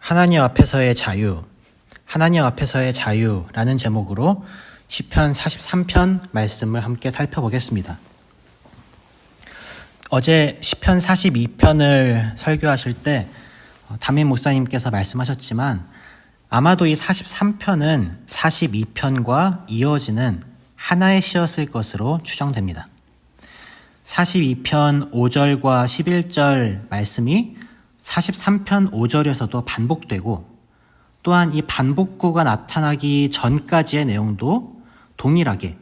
하나님 앞에서의 자유, 하나님 앞에서의 자유라는 제목으로 시편 43편 말씀을 함께 살펴보겠습니다. 어제 시편 42편을 설교하실 때 담임 목사님께서 말씀하셨지만 아마도 이 43편은 42편과 이어지는 하나의 시였을 것으로 추정됩니다. 42편 5절과 11절 말씀이 43편 5절에서도 반복되고 또한 이 반복구가 나타나기 전까지의 내용도 동일하게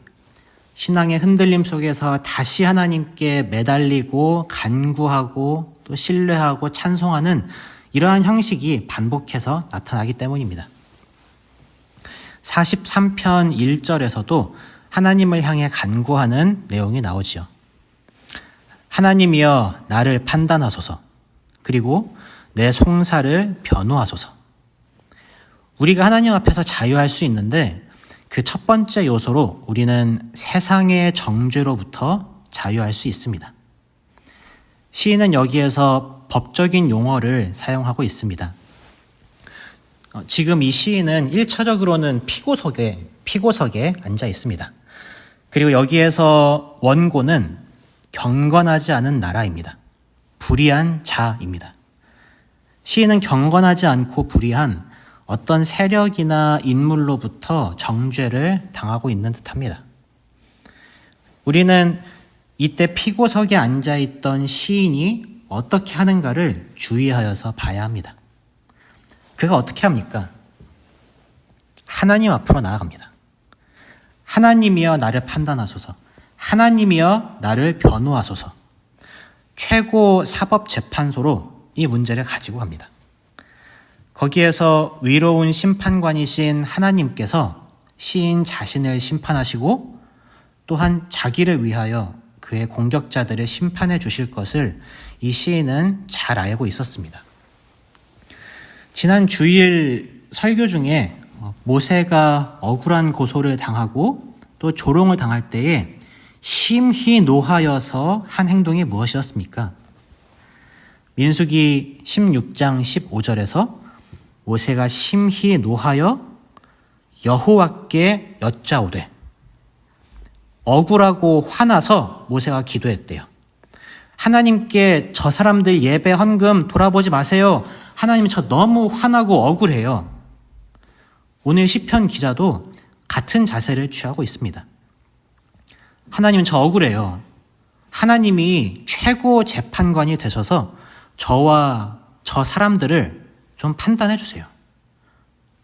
신앙의 흔들림 속에서 다시 하나님께 매달리고 간구하고 또 신뢰하고 찬송하는 이러한 형식이 반복해서 나타나기 때문입니다. 43편 1절에서도 하나님을 향해 간구하는 내용이 나오지요. 하나님이여 나를 판단하소서. 그리고 내 송사를 변호하소서. 우리가 하나님 앞에서 자유할 수 있는데 그 첫 번째 요소로 우리는 세상의 정죄로부터 자유할 수 있습니다. 시인은 여기에서 법적인 용어를 사용하고 있습니다. 지금 이 시인은 1차적으로는 피고석에 앉아 있습니다. 그리고 여기에서 원고는 경건하지 않은 나라입니다. 불의한 자입니다. 시인은 경건하지 않고 불의한 어떤 세력이나 인물로부터 정죄를 당하고 있는 듯합니다. 우리는 이때 피고석에 앉아있던 시인이 어떻게 하는가를 주의하여서 봐야 합니다. 그가 어떻게 합니까? 하나님 앞으로 나아갑니다. 하나님이여 나를 판단하소서. 하나님이여 나를 변호하소서. 최고 사법재판소로 이 문제를 가지고 갑니다. 거기에서 위로운 심판관이신 하나님께서 시인 자신을 심판하시고 또한 자기를 위하여 그의 공격자들을 심판해 주실 것을 이 시인은 잘 알고 있었습니다. 지난 주일 설교 중에 모세가 억울한 고소를 당하고 또 조롱을 당할 때에 심히 노하여서 한 행동이 무엇이었습니까? 민수기 16장 15절에서 모세가 심히 노하여 여호와께 여짜오되, 억울하고 화나서 모세가 기도했대요. 하나님께 저 사람들 예배 헌금 돌아보지 마세요. 하나님 저 너무 화나고 억울해요. 오늘 시편 기자도 같은 자세를 취하고 있습니다. 하나님 저 억울해요. 하나님이 최고 재판관이 되셔서 저와 저 사람들을 좀 판단해 주세요.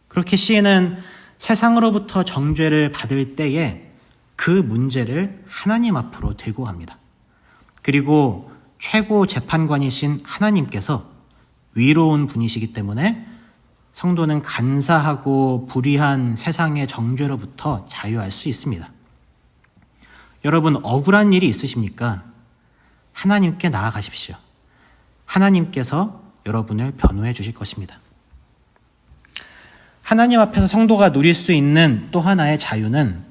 그렇게 시인은 세상으로부터 정죄를 받을 때에 그 문제를 하나님 앞으로 들고 갑니다. 그리고 최고 재판관이신 하나님께서 위로운 분이시기 때문에 성도는 간사하고 불의한 세상의 정죄로부터 자유할 수 있습니다. 여러분 억울한 일이 있으십니까? 하나님께 나아가십시오. 하나님께서 여러분을 변호해 주실 것입니다. 하나님 앞에서 성도가 누릴 수 있는 또 하나의 자유는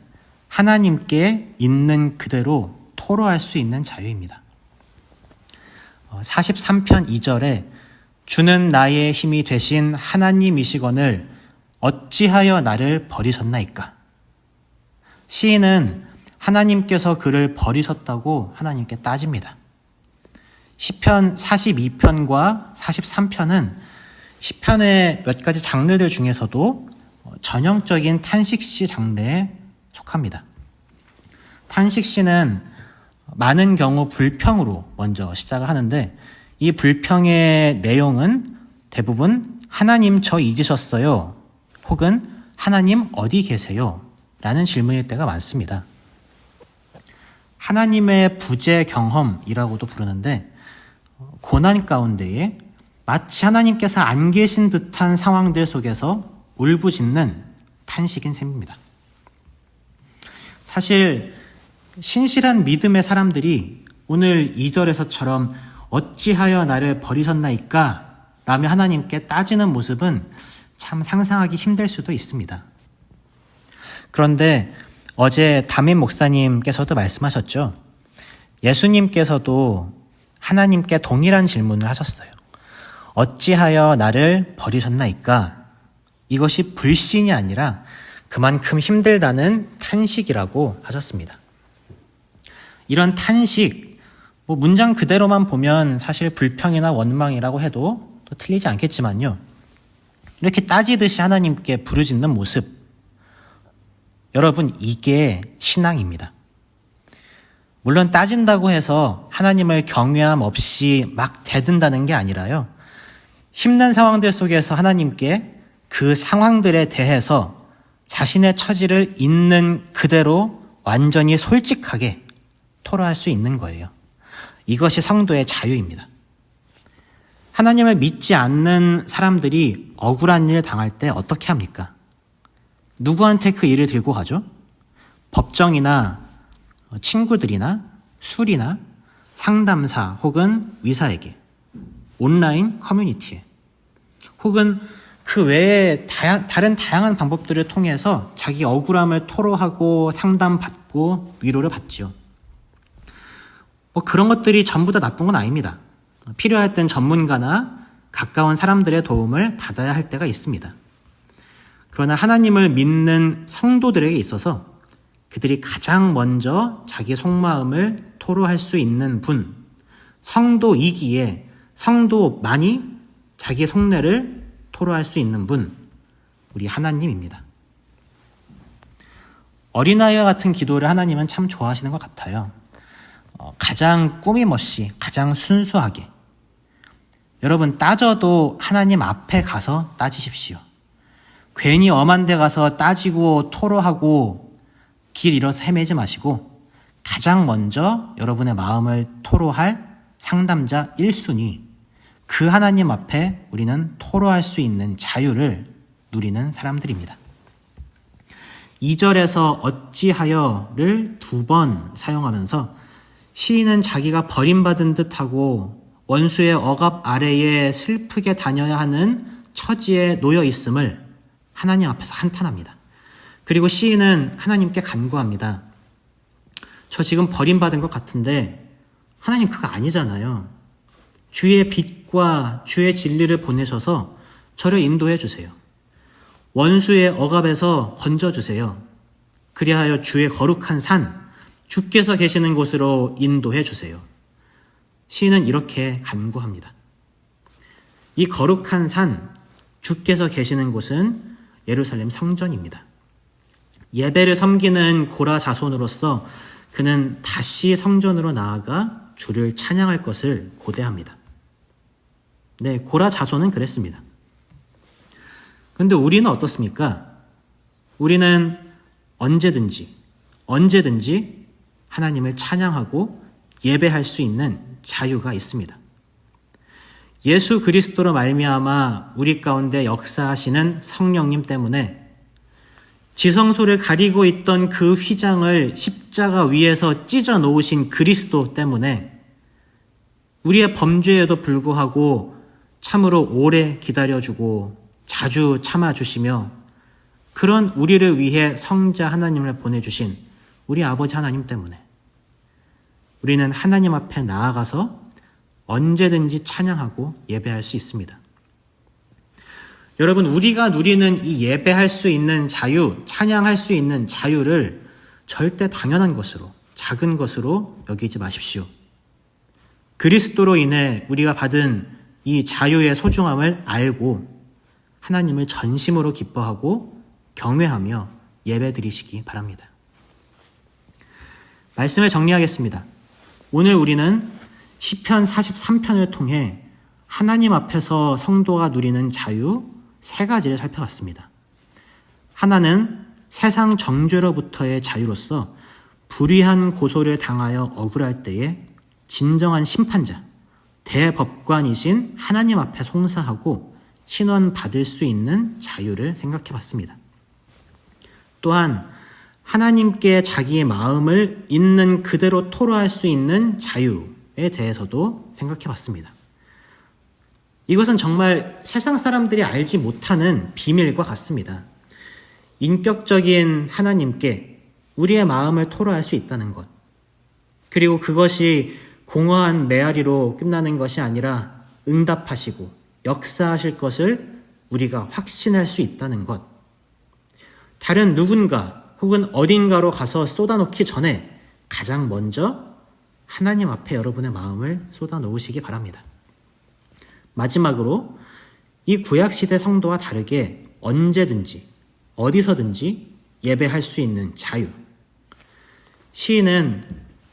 하나님께 있는 그대로 토로할 수 있는 자유입니다. 43편 2절에 주는 나의 힘이 되신 하나님이시거늘 어찌하여 나를 버리셨나이까? 시인은 하나님께서 그를 버리셨다고 하나님께 따집니다. 시편 42편과 43편은 시편의 몇 가지 장르들 중에서도 전형적인 탄식시 장르에 속합니다. 탄식시는 많은 경우 불평으로 먼저 시작을 하는데 이 불평의 내용은 대부분 하나님 저 잊으셨어요? 혹은 하나님 어디 계세요? 라는 질문일 때가 많습니다. 하나님의 부재 경험이라고도 부르는데 고난 가운데에 마치 하나님께서 안 계신 듯한 상황들 속에서 울부짖는 탄식인 셈입니다. 사실 신실한 믿음의 사람들이 오늘 2절에서처럼 어찌하여 나를 버리셨나이까? 라며 하나님께 따지는 모습은 참 상상하기 힘들 수도 있습니다. 그런데 어제 담임 목사님께서도 말씀하셨죠. 예수님께서도 하나님께 동일한 질문을 하셨어요. 어찌하여 나를 버리셨나이까? 이것이 불신이 아니라 그만큼 힘들다는 탄식이라고 하셨습니다. 이런 탄식, 문장 그대로만 보면 사실 불평이나 원망이라고 해도 또 틀리지 않겠지만요. 이렇게 따지듯이 하나님께 부르짖는 모습, 여러분, 이게 신앙입니다. 물론 따진다고 해서 하나님을 경외함 없이 막 대든다는 게 아니라요. 힘든 상황들 속에서 하나님께 그 상황들에 대해서 자신의 처지를 있는 그대로 완전히 솔직하게 토로할 수 있는 거예요. 이것이 성도의 자유입니다. 하나님을 믿지 않는 사람들이 억울한 일 당할 때 어떻게 합니까? 누구한테 그 일을 들고 가죠? 법정이나 친구들이나 술이나 상담사 혹은 의사에게, 온라인 커뮤니티에, 혹은 그 외에 다른 다양한 방법들을 통해서 자기 억울함을 토로하고 상담받고 위로를 받죠. 그런 것들이 전부 다 나쁜 건 아닙니다. 필요할 땐 전문가나 가까운 사람들의 도움을 받아야 할 때가 있습니다. 그러나 하나님을 믿는 성도들에게 있어서 그들이 가장 먼저 자기 속마음을 토로할 수 있는 분, 성도이기에 성도만이 자기 속내를 토로할 수 있는 분, 우리 하나님입니다. 어린아이와 같은 기도를 하나님은 참 좋아하시는 것 같아요. 가장 꾸밈없이, 가장 순수하게. 여러분, 따져도 하나님 앞에 가서 따지십시오. 괜히 엄한 데 가서 따지고 토로하고 길 잃어서 헤매지 마시고 가장 먼저 여러분의 마음을 토로할 상담자 1순위, 그 하나님 앞에 우리는 토로할 수 있는 자유를 누리는 사람들입니다. 2절에서 어찌하여를 2번 사용하면서 시인은 자기가 버림받은 듯하고 원수의 억압 아래에 슬프게 다녀야 하는 처지에 놓여 있음을 하나님 앞에서 한탄합니다. 그리고 시인은 하나님께 간구합니다. 저 지금 버림받은 것 같은데 하나님 그거 아니잖아요. 주의 빛과 주의 진리를 보내셔서 저를 인도해 주세요. 원수의 억압에서 건져주세요. 그리하여 주의 거룩한 산, 주께서 계시는 곳으로 인도해 주세요. 시인은 이렇게 간구합니다. 이 거룩한 산, 주께서 계시는 곳은 예루살렘 성전입니다. 예배를 섬기는 고라 자손으로서 그는 다시 성전으로 나아가 주를 찬양할 것을 고대합니다. 네, 고라 자손은 그랬습니다. 그런데 우리는 어떻습니까? 우리는 언제든지 하나님을 찬양하고 예배할 수 있는 자유가 있습니다. 예수 그리스도로 말미암아 우리 가운데 역사하시는 성령님 때문에 지성소를 가리고 있던 그 휘장을 십자가 위에서 찢어 놓으신 그리스도 때문에 우리의 범죄에도 불구하고 참으로 오래 기다려주고 자주 참아주시며 그런 우리를 위해 성자 하나님을 보내주신 우리 아버지 하나님 때문에 우리는 하나님 앞에 나아가서 언제든지 찬양하고 예배할 수 있습니다. 여러분, 우리가 누리는 이 예배할 수 있는 자유, 찬양할 수 있는 자유를 절대 당연한 것으로, 작은 것으로 여기지 마십시오. 그리스도로 인해 우리가 받은 이 자유의 소중함을 알고 하나님을 전심으로 기뻐하고 경외하며 예배드리시기 바랍니다. 말씀을 정리하겠습니다. 오늘 우리는 시편 43편을 통해 하나님 앞에서 성도가 누리는 자유 3가지를 살펴봤습니다. 하나는 세상 정죄로부터의 자유로서 불의한 고소를 당하여 억울할 때에 진정한 심판자, 대법관이신 하나님 앞에 송사하고 신원받을 수 있는 자유를 생각해봤습니다. 또한 하나님께 자기의 마음을 있는 그대로 토로할 수 있는 자유에 대해서도 생각해봤습니다. 이것은 정말 세상 사람들이 알지 못하는 비밀과 같습니다. 인격적인 하나님께 우리의 마음을 토로할 수 있다는 것. 그리고 그것이 공허한 메아리로 끝나는 것이 아니라 응답하시고 역사하실 것을 우리가 확신할 수 있다는 것. 다른 누군가 혹은 어딘가로 가서 쏟아놓기 전에 가장 먼저 하나님 앞에 여러분의 마음을 쏟아놓으시기 바랍니다. 마지막으로 이 구약시대 성도와 다르게 언제든지 어디서든지 예배할 수 있는 자유. 시인은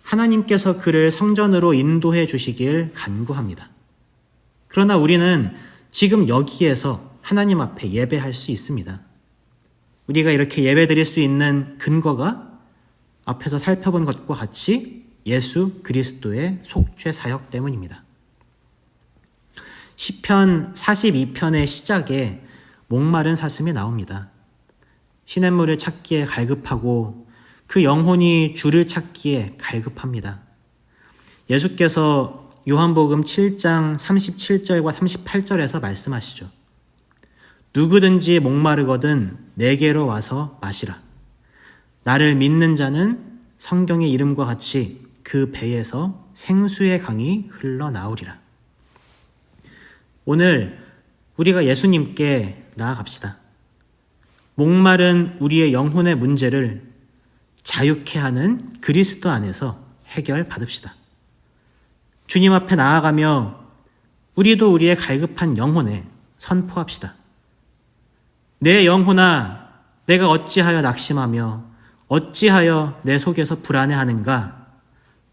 하나님께서 그를 성전으로 인도해 주시길 간구합니다. 그러나 우리는 지금 여기에서 하나님 앞에 예배할 수 있습니다. 우리가 이렇게 예배드릴 수 있는 근거가 앞에서 살펴본 것과 같이 예수 그리스도의 속죄 사역 때문입니다. 시편 42편의 시작에 목마른 사슴이 나옵니다. 시냇물을 찾기에 갈급하고 그 영혼이 주를 찾기에 갈급합니다. 예수께서 요한복음 7장 37절과 38절에서 말씀하시죠. 누구든지 목마르거든 내게로 와서 마시라. 나를 믿는 자는 성경의 이름과 같이 그 배에서 생수의 강이 흘러나오리라. 오늘 우리가 예수님께 나아갑시다. 목마른 우리의 영혼의 문제를 자유케 하는 그리스도 안에서 해결받읍시다. 주님 앞에 나아가며 우리도 우리의 갈급한 영혼에 선포합시다. 내 영혼아, 내가 어찌하여 낙심하며 어찌하여 내 속에서 불안해하는가?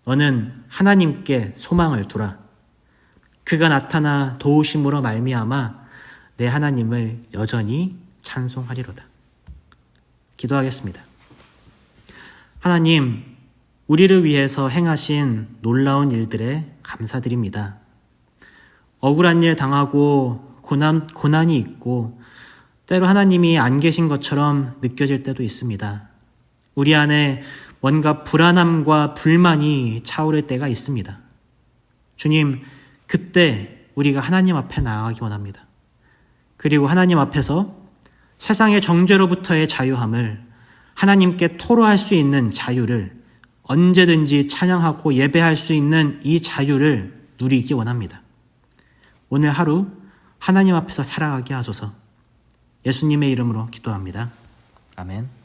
너는 하나님께 소망을 두라. 그가 나타나 도우심으로 말미암아 내 하나님을 여전히 찬송하리로다. 기도하겠습니다. 하나님, 우리를 위해서 행하신 놀라운 일들에 감사드립니다. 억울한 일 당하고 고난이 있고 때로 하나님이 안 계신 것처럼 느껴질 때도 있습니다. 우리 안에 뭔가 불안함과 불만이 차오를 때가 있습니다. 주님, 그때 우리가 하나님 앞에 나아가기 원합니다. 그리고 하나님 앞에서 세상의 정죄로부터의 자유함을 하나님께 토로할 수 있는 자유를 언제든지 찬양하고 예배할 수 있는 이 자유를 누리기 원합니다. 오늘 하루 하나님 앞에서 살아가게 하소서. 예수님의 이름으로 기도합니다. 아멘.